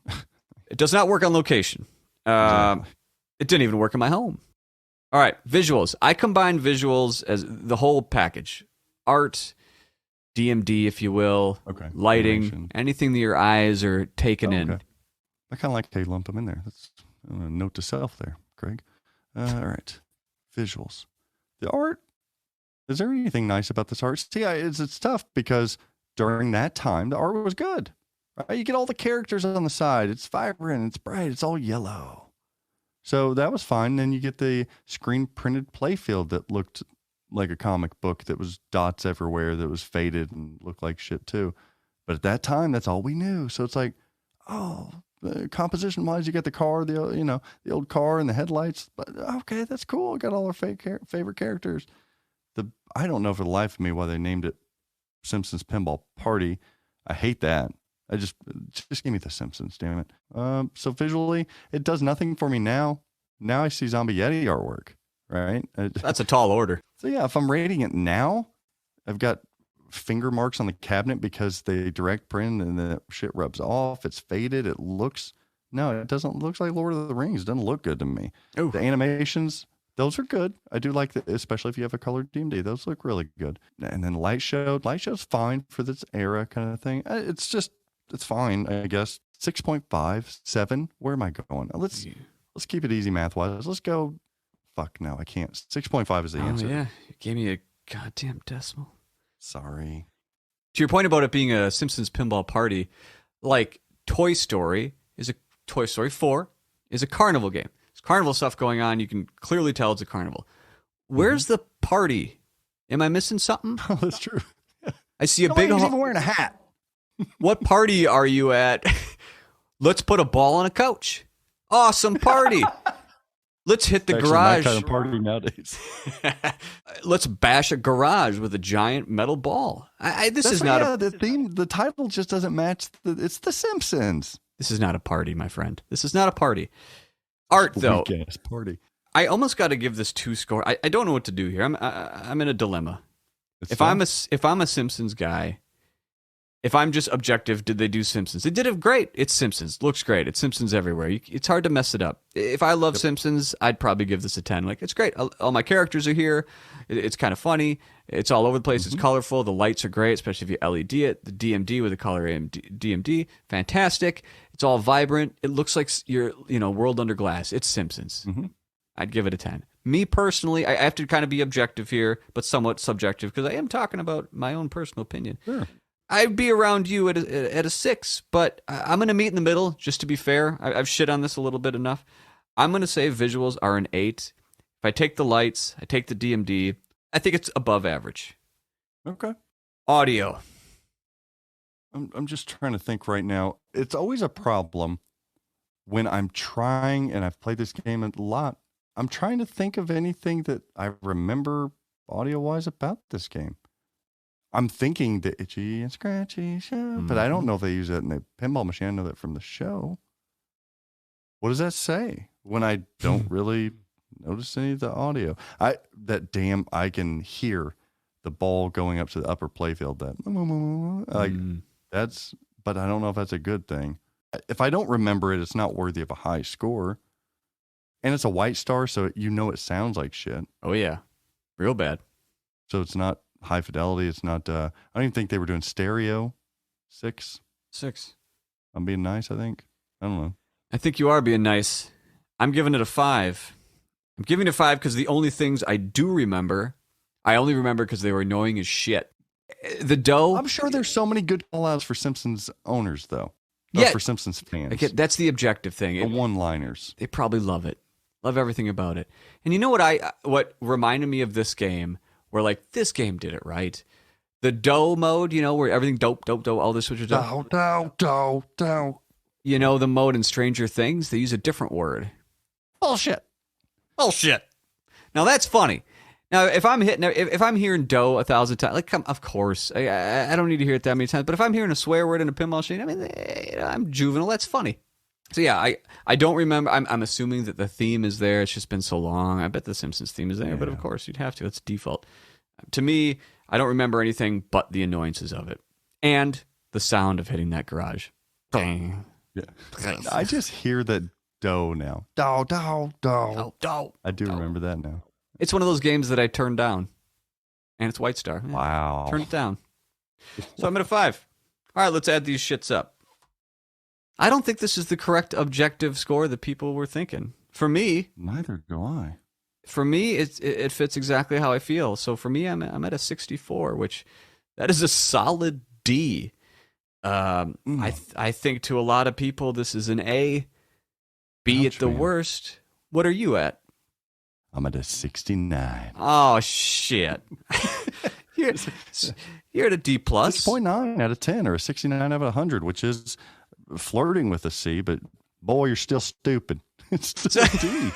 It does not work on location. It didn't even work in my home. All right, visuals. I combine visuals as the whole package. Art, DMD, if you will, lighting, animation. Anything that your eyes are taking in. I kind of like to lump them in there. That's a note to self there, Craig. All right, visuals. The art, is there anything nice about this art? See, it's tough because during that time, the art was good. Right? You get all the characters on the side. It's vibrant. It's bright. It's all yellow. So that was fine. Then you get the screen printed playfield that looked like a comic book that was dots everywhere, that was faded and looked like shit too. But at that time, that's all we knew. So it's like, oh, composition wise, you got the car, the old car and the headlights. But okay, that's cool. Got all our favorite characters. I don't know for the life of me why they named it Simpsons Pinball Party. I hate that. Just give me the Simpsons, damn it. So visually, it does nothing for me now. Now I see Zombie Yeti artwork, right? That's a tall order. So yeah, if I'm rating it now, I've got finger marks on the cabinet because they direct print and the shit rubs off. It's faded. It looks like Lord of the Rings. It doesn't look good to me. Ooh. The animations, those are good. I do like that, especially if you have a colored DMD. Those look really good. And then Light show's fine for this era kind of thing. It's fine, I guess. 6.5, 7. Where am I going? Let's keep it easy math wise. Let's go. Fuck no, I can't. 6.5 is the answer. Yeah, you gave me a goddamn decimal. Sorry. To your point about it being a Simpsons Pinball Party, like Toy Story 4 is a carnival game. There's carnival stuff going on. You can clearly tell it's a carnival. Where's the party? Am I missing something? Oh, that's true. I see a big. He's even wearing a hat. What party are you at? Let's put a ball on a couch. Awesome party. Let's hit the garage. My kind of party nowadays. Let's bash a garage with a giant metal ball. The theme. The title just doesn't match. It's The Simpsons. This is not a party, my friend. This is not a party. Art, though. Weak-ass party. I almost got to give this 2 score. I don't know what to do here. I'm in a dilemma. If I'm a Simpsons guy, if I'm just objective, did they do Simpsons? They did it great. It's Simpsons. Looks great. It's Simpsons everywhere. It's hard to mess it up. If I love Simpsons, I'd probably give this a 10. Like, it's great. All my characters are here. It's kind of funny. It's all over the place. It's colorful. The lights are great, especially if you LED it. The DMD with the color DMD, fantastic. It's all vibrant. It looks like you're, world under glass. It's Simpsons. I'd give it a 10. Me personally, I have to kind of be objective here, but somewhat subjective because I am talking about my own personal opinion. Sure. I'd be around you at a 6, but I'm going to meet in the middle, just to be fair. I've shit on this a little bit enough. I'm going to say visuals are an 8. If I take the lights, I take the DMD, I think it's above average. Okay. Audio. I'm just trying to think right now. It's always a problem when I'm trying, and I've played this game a lot, I'm trying to think of anything that I remember audio-wise about this game. I'm thinking the Itchy and Scratchy show, but I don't know if they use it in the pinball machine. I know that from the show. What does that say when I don't really notice any of the audio? I can hear the ball going up to the upper playfield. But I don't know if that's a good thing. If I don't remember it, it's not worthy of a high score. And it's a white star, so it sounds like shit. Oh yeah, real bad. So it's not high fidelity. It's not. I don't even think they were doing stereo. 6. I'm being nice. I think. I don't know. I think you are being nice. I'm giving it a 5. I'm giving it a 5 because the only things I do remember, I only remember because they were annoying as shit. The dough. I'm sure there's so many good call-outs for Simpsons owners, though. Yeah, for Simpsons fans. Okay, that's the objective thing. The one-liners. They probably love it. Love everything about it. And you know what reminded me of this game, where like this game did it right. The dough mode, where everything dope, all this switches dough. Dough. The mode in Stranger Things, they use a different word. Bullshit. Now that's funny. Now if I'm hearing dough 1,000 times, of course, I don't need to hear it that many times. But if I'm hearing a swear word in a pinball machine, I'm juvenile. That's funny. So yeah, I don't remember. I'm assuming that the theme is there. It's just been so long. I bet the Simpsons theme is there, but of course you'd have to. It's default. To me, I don't remember anything but the annoyances of it and the sound of hitting that garage. Bang. Yeah. I just hear that dough now. Dough. I do remember that now. It's one of those games that I turned down, and it's White Star. Yeah. Wow. Turn it down. So I'm at a 5. All right, let's add these shits up. I don't think this is the correct objective score that people were thinking. For me, neither do I. For me, it fits exactly how I feel. So for me, I'm at a 64, which that is a solid D. I think to a lot of people this is an A, B at the worst. What are you at? I'm at a 69. Oh shit! You're at a D plus. 6.9 out of 10, or a 69 out of 100, which is flirting with a C, but boy, you're still stupid. It's still a D.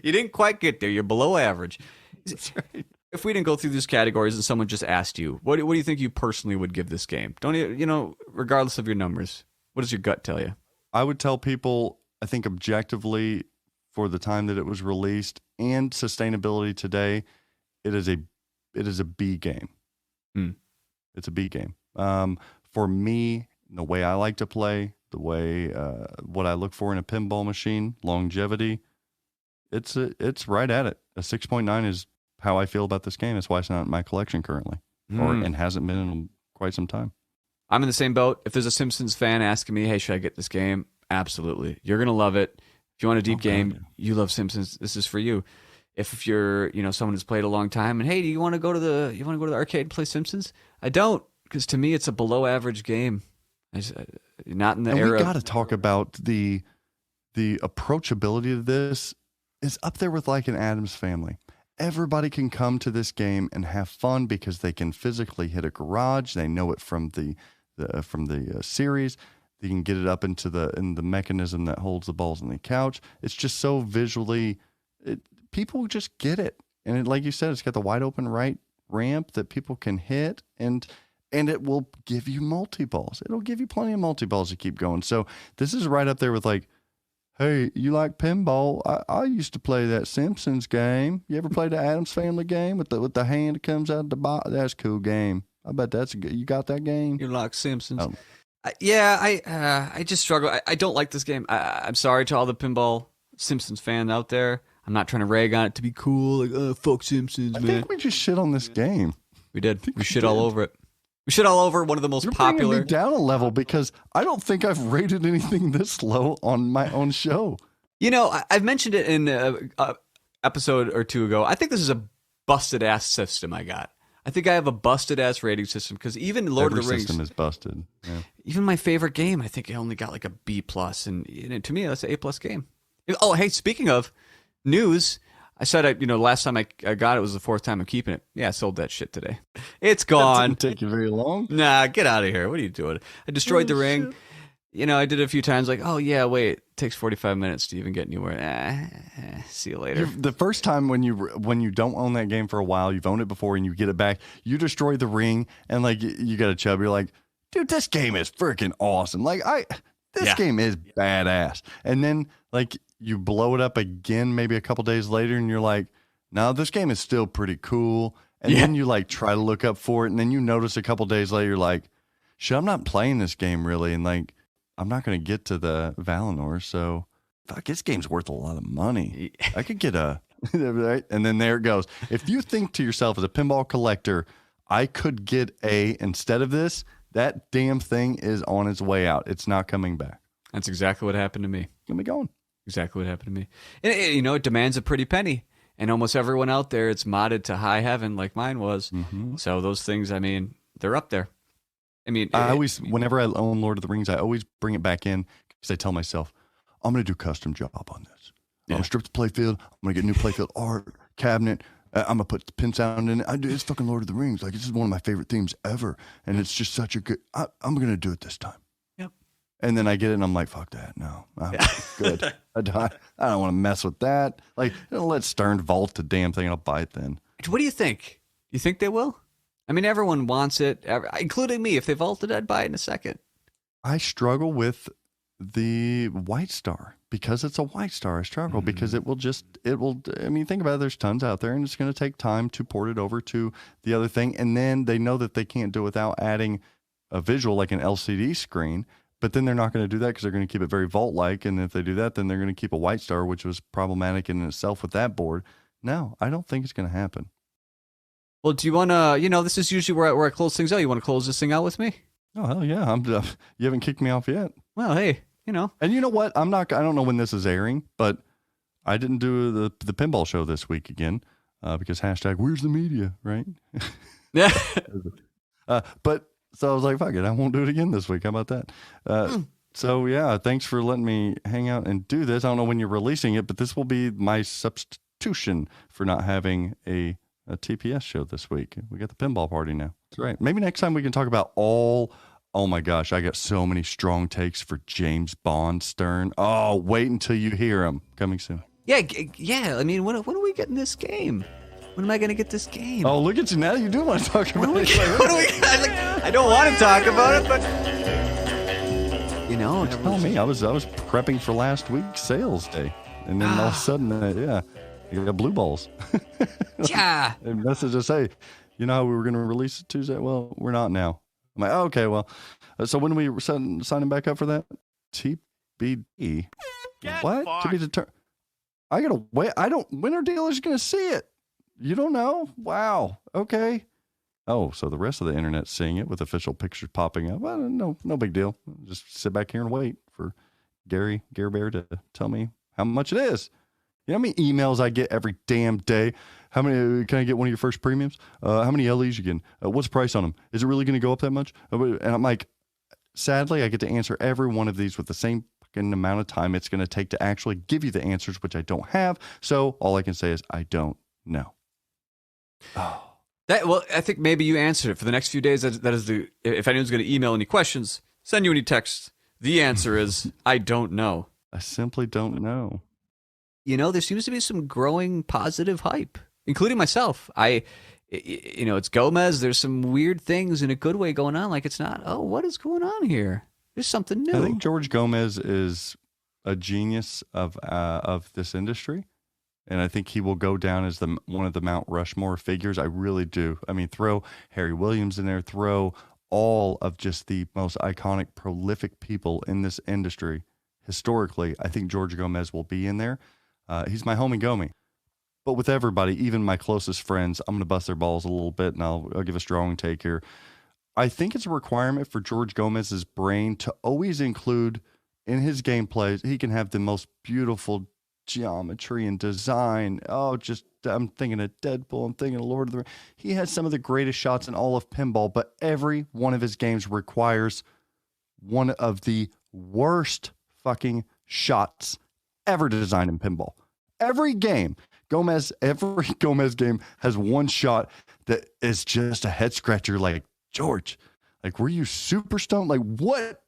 You didn't quite get there. You're below average. That's right. If we didn't go through these categories and someone just asked you, what do you think you personally would give this game? Don't you, regardless of your numbers, what does your gut tell you? I would tell people, I think objectively, for the time that it was released and sustainability today, it is a B game. It's a B game. For me, the way I like to play, the way what I look for in a pinball machine, longevity, it's right at it. A 6.9 is how I feel about this game. That's why it's not in my collection currently, and hasn't been in quite some time. I'm in the same boat. If there's a Simpsons fan asking me, hey, should I get this game? Absolutely. You're going to love it. If you want a deep game, you love Simpsons, this is for you. If you're, someone who's played a long time and, hey, do you want to go to the arcade and play Simpsons? I don't, because to me it's a below average game. Not in the era. We got to talk about the approachability of this is up there with like an Addams Family. Everybody can come to this game and have fun because they can physically hit a garage. They know it from the series. They can get it up into the mechanism that holds the balls on the couch. It's just so visually, people just get it. And like you said, it's got the wide open right ramp that people can hit, and it will give you multi-balls. It'll give you plenty of multi-balls to keep going. So this is right up there with like, hey, you like pinball? I used to play that Simpsons game. You ever played the Addams Family game with the hand that comes out the box? That's a cool game. I bet you got that game. You like Simpsons? Oh. I just struggle. I don't like this game. I'm sorry to all the pinball Simpsons fans out there. I'm not trying to rag on it to be cool. Like, fuck Simpsons, man. I think we just shit on this game. We did. We shit all over it. We shit all over one of the most popular. Bringing me down a level because I don't think I've rated anything this low on my own show. I've mentioned it in an episode or two ago. I think this is a busted ass system I got. I think I have a busted ass rating system because even Lord of the Rings system is busted. Yeah. Even my favorite game, I think I only got like a B plus, and to me that's an A plus game. Oh, hey, speaking of news, I said last time I got it was the fourth time I'm keeping it. Yeah, I sold that shit today. It's gone. That didn't take you very long. Nah, get out of here. What are you doing? I destroyed the ring. Shit. I did it a few times. Like, oh yeah, wait, it takes 45 minutes to even get anywhere. See you later. The first time when you don't own that game for a while, you've owned it before, and you get it back, you destroy the ring, and like you got a chub. You're like, dude, this game is freaking awesome. Like this game is badass. And then like you blow it up again, maybe a couple days later, and you're like, no, this game is still pretty cool. And then you like try to look up for it, and then you notice a couple days later, you're like, shit, I'm not playing this game really, and like, I'm not going to get to the Valinor, so fuck, this game's worth a lot of money. I could get right? And then there it goes. If you think to yourself as a pinball collector, I could get a instead of this, that damn thing is on its way out. It's not coming back. That's exactly what happened to me. Let me going. Exactly what happened to me. And it demands a pretty penny. And almost everyone out there, it's modded to high heaven like mine was. Mm-hmm. So those things, they're up there. I always, whenever I own Lord of the Rings, I always bring it back in because I tell myself, I'm going to do a custom job on this. I'm going to strip the playfield. I'm going to get new playfield art, cabinet. I'm going to put the pin sound in it. It's fucking Lord of the Rings. Like, this is one of my favorite themes ever. And it's just such a good, I'm going to do it this time. Yep. And then I get it and I'm like, fuck that. No, good. I don't want to mess with that. Like, let Stern vault the damn thing and I'll buy it then. What do you think? You think they will? Everyone wants it, including me. If they vaulted, I'd buy it in a second. I struggle with the White Star because it's a White Star. I struggle because it will. Think about it. There's tons out there, and it's going to take time to port it over to the other thing. And then they know that they can't do it without adding a visual like an LCD screen. But then they're not going to do that because they're going to keep it very vault-like. And if they do that, then they're going to keep a White Star, which was problematic in itself with that board. No, I don't think it's going to happen. Well, do you want to, this is usually where I close things out. You want to close this thing out with me? Oh, hell yeah. You haven't kicked me off yet. Well, hey, And you know what? I don't know when this is airing, but I didn't do the pinball show this week again because hashtag where's the media, right? Yeah. But so I was like, fuck it. I won't do it again this week. How about that? So yeah, thanks for letting me hang out and do this. I don't know when you're releasing it, but this will be my substitution for not having a TPS show this week. We got the pinball party now. That's right. Maybe next time we can talk about all Oh my gosh, I got so many strong takes for James Bond Stern. Oh, wait until you hear them. Coming soon. Yeah. I mean, when are we getting this game? When am I going to get this game? Oh, look at you now. You do want to talk about it. I don't want to talk about it, but Tell me, I was prepping for last week's sales day, and then all of a sudden, you got blue balls. Yeah. And messages say, you know how we were going to release it Tuesday? Well, we're not now. I'm like, okay, well, so when we were signing back up for that? TBD. What? To be determined. I got to wait. When are dealers going to see it? You don't know? Wow. Okay. Oh, so the rest of the internet's seeing it with official pictures popping up. Well, no big deal. Just sit back here and wait for Gary Bear to tell me how much it is. You know how many emails I get every damn day? How many can I get one of your first premiums? How many LEs you getting? What's the price on them? Is it really going to go up that much? And I'm like, sadly, I get to answer every one of these with the same fucking amount of time it's going to take to actually give you the answers, which I don't have. So all I can say is I don't know. Oh. I think maybe you answered it for the next few days. That is if anyone's going to email any questions, send you any texts. The answer is I don't know. I simply don't know. There seems to be some growing positive hype, including myself. It's Gomez. There's some weird things in a good way going on. Like it's not, what is going on here? There's something new. I think George Gomez is a genius of this industry. And I think he will go down as one of the Mount Rushmore figures. I really do. I mean, throw Harry Williams in there, throw all of just the most iconic, prolific people in this industry. Historically, I think George Gomez will be in there. He's my homie Gomi. But with everybody, even my closest friends, I'm going to bust their balls a little bit, and I'll give a strong take here. I think it's a requirement for George Gomez's brain to always include in his gameplays, he can have the most beautiful geometry and design. I'm thinking of Deadpool. I'm thinking of Lord of the Rings. He has some of the greatest shots in all of pinball, but every one of his games requires one of the worst fucking shots ever designed in pinball. Every Gomez game has one shot that is just a head scratcher. Like, George, like, were you super stoned? Like, what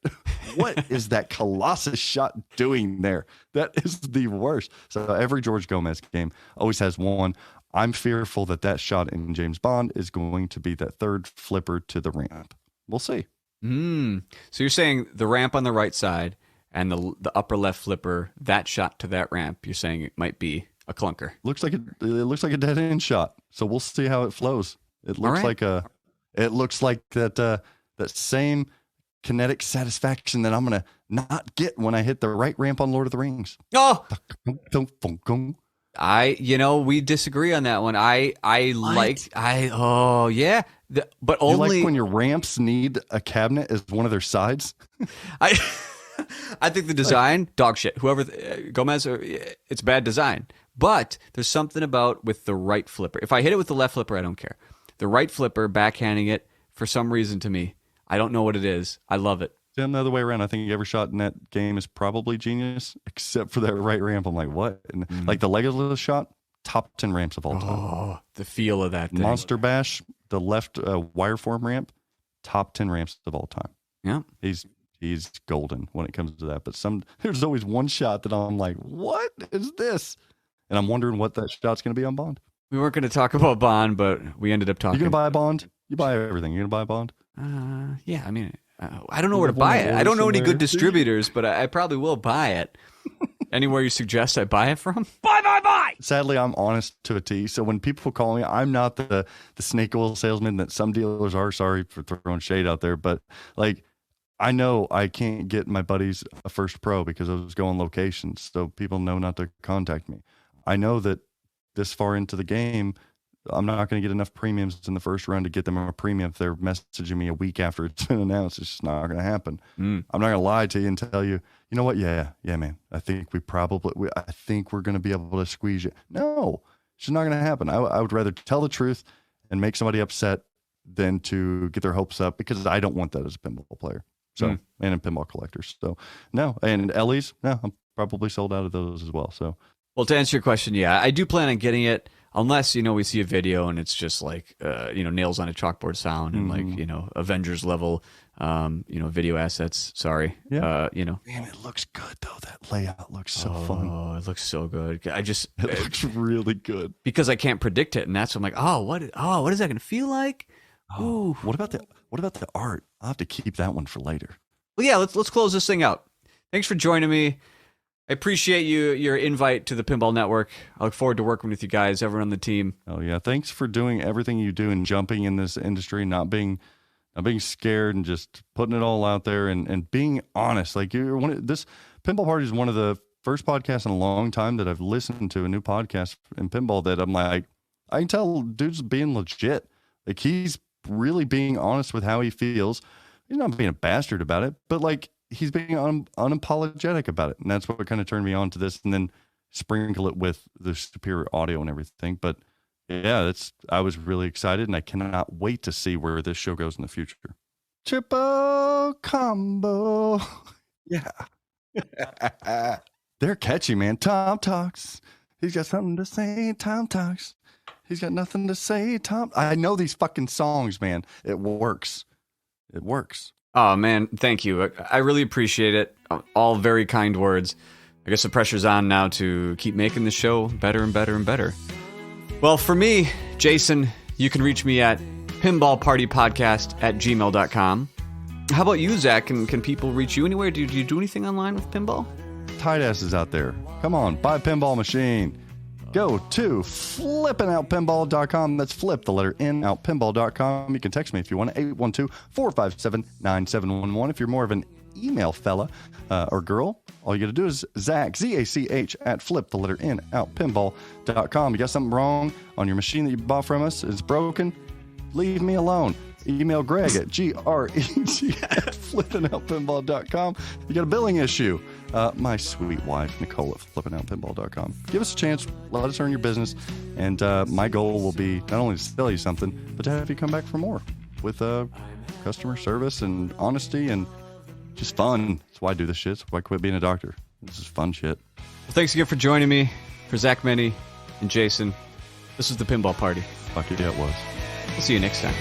is that Colossus shot doing there? That is the worst. So every George Gomez game always has one. I'm fearful that shot in James Bond is going to be that third flipper to the ramp. We'll see. So you're saying the ramp on the right side and the upper left flipper, that shot to that ramp, you're saying it might be a clunker. It looks like a dead end shot. So we'll see how it flows. It looks like that same kinetic satisfaction that I'm going to not get when I hit the right ramp on Lord of the Rings. Oh, we disagree on that one. But only you like when your ramps need a cabinet as one of their sides. I think the design, dog shit. Whoever Gomez, it's bad design. But there's something about with the right flipper. If I hit it with the left flipper, I don't care. The right flipper, backhanding it for some reason to me, I don't know what it is. I love it. Then the other way around, I think every shot in that game is probably genius, except for that right ramp. I'm like, what? And like the Legolas shot, top 10 ramps of all time. Oh, the feel of that thing. Monster Bash, the left wireform ramp, top 10 ramps of all time. Yeah, he's golden when it comes to that. But there's always one shot that I'm like, what is this? And I'm wondering what that shot's going to be on Bond. We weren't going to talk about Bond, but we ended up talking. You going to buy a Bond? You buy everything. You going to buy a Bond? Yeah, I mean, I don't know where to buy it. I don't know any good distributors, but I probably will buy it. Anywhere you suggest I buy it from? Buy! Sadly, I'm honest to a T. So when people call me, I'm not the snake oil salesman that some dealers are. Sorry for throwing shade out there, but like, I know I can't get my buddies a First Pro because I was going locations, so people know not to contact me. I know that this far into the game, I'm not going to get enough premiums in the first round to get them a premium if they're messaging me a week after it's been announced. It's just not going to happen. I'm not going to lie to you and tell you, you know what? Yeah, man. I think we're going to be able to squeeze you. No, it's just not going to happen. I would rather tell the truth and make somebody upset than to get their hopes up, because I don't want that as a pinball player. So, and a pinball collector. So no, and LEs, no, I'm probably sold out of those as well. So, well, to answer your question, yeah, I do plan on getting it. Unless, we see a video and it's just like, nails on a chalkboard sound and like, Avengers level video assets. Sorry. Yeah. Man, it looks good though. That layout looks so fun. Oh, it looks so good. It looks really good. Because I can't predict it, and that's what I'm like, what is that going to feel like? Ooh. What about the art? I'll have to keep that one for later. Well, yeah, let's close this thing out. Thanks for joining me. I appreciate your invite to the Pinball Network. I look forward to working with you guys, everyone on the team. Oh yeah, thanks for doing everything you do and jumping in this industry, not being scared and just putting it all out there and being honest. Like this Pinball Party is one of the first podcasts in a long time that I've listened to, a new podcast in pinball that I'm like, I can tell dude's being legit. Like he's really being honest with how he feels. He's not being a bastard about it, but like he's being unapologetic about it. And that's what kind of turned me on to this, and then sprinkle it with the superior audio and everything. But yeah, I was really excited, and I cannot wait to see where this show goes in the future. Triple combo. Yeah. They're catchy, man. Tom talks. He's got something to say. Tom talks. He's got nothing to say. Tom. I know these fucking songs, man. It works. It works. Oh, man, thank you. I really appreciate it. All very kind words. I guess the pressure's on now to keep making the show better and better and better. Well, for me, Jason, you can reach me at pinballpartypodcast@gmail.com. How about you, Zach? Can people reach you anywhere? Do you do anything online with pinball? Tight asses out there. Come on, buy a pinball machine. Go to flippingoutpinball.com. That's flip, the letter N, outpinball.com. You can text me if you want, 812-457-9711. If you're more of an email fella or girl, all you got to do is Zach, Z-A-C-H, at flip, the letter N, outpinball.com. You got something wrong on your machine that you bought from us? It's broken? Leave me alone. Email Greg at GREG at flippingoutpinball.com. You got a billing issue? My sweet wife, Nicole at flippingoutpinball.com. Give us a chance. Let us earn your business. And my goal will be not only to sell you something, but to have you come back for more with customer service and honesty and just fun. That's why I do this shit. That's why I quit being a doctor. This is fun shit. Well, thanks again for joining me. For Zach Meny and Jason, this is the Pinball Party. Fuck yeah, it was. We'll see you next time.